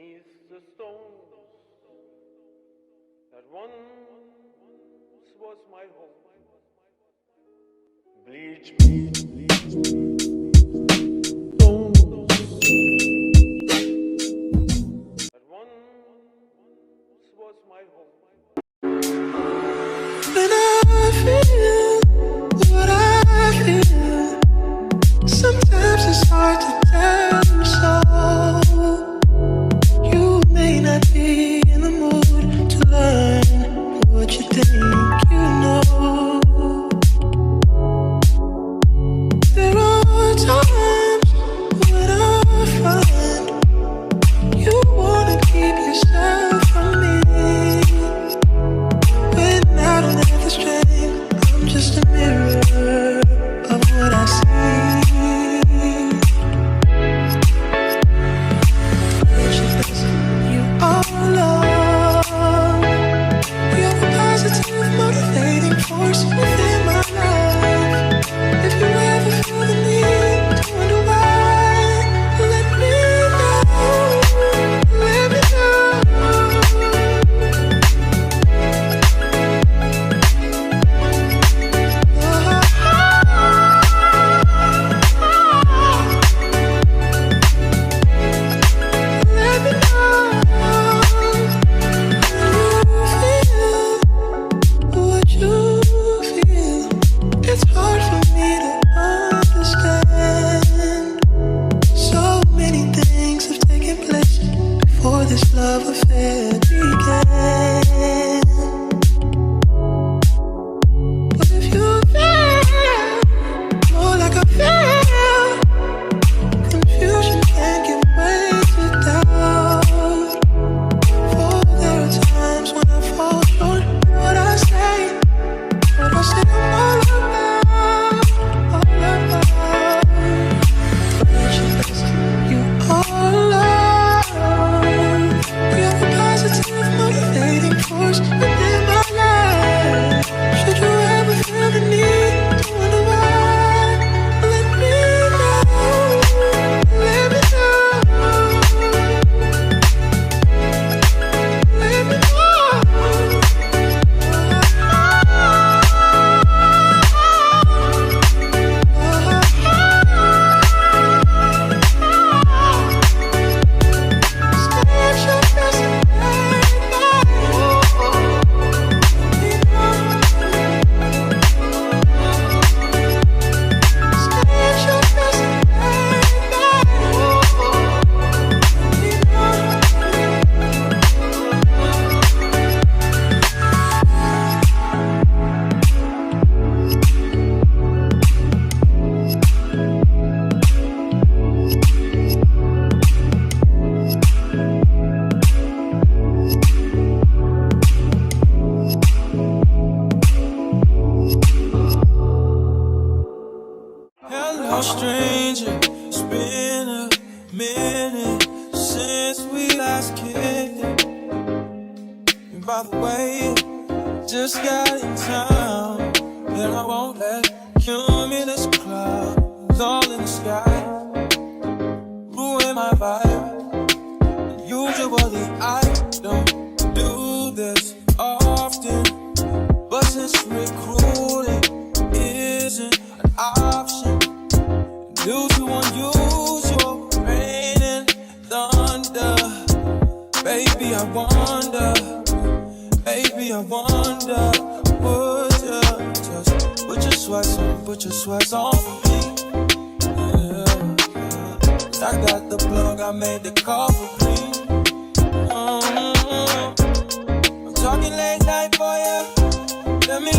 beneath the stones that once was my home. Bleach, bleach, bleach, stones that once was my home. When I feel what I feel, sometimes it's hard to tell you so. You may not be in the mood to learn what you think you know. There are times when I find you wanna keep yourself from me. When I don't have the strength, I'm just a mirror of what I see. You are love. You're a positive, motivating force within my life. If you ever feel the need to wonder why, let me know. Let me know. Let me know what you feel. It's hard for me to understand. So many things have taken place before this love affair began. But if you feel more like I feel, confusion can give way to doubt. For there are times when I fall short. What I say I'm all about, you are love. You're a positive, motivating force within my life. Should you ever feel the need to wonder why, let me know. Let me know. Let me know. Hello, stranger. It's been a minute since we last kicked it. And by the way, just got in town, and I won't let cumulus clouds all in the sky ruin my vibe. And usually I don't do this often, but since recruiting isn't an option due to unusual rain and thunder, baby, I wonder, would you just put your sweats on for me? Yeah. I got the plug, I made the call for me. I'm talking late night for you. Let me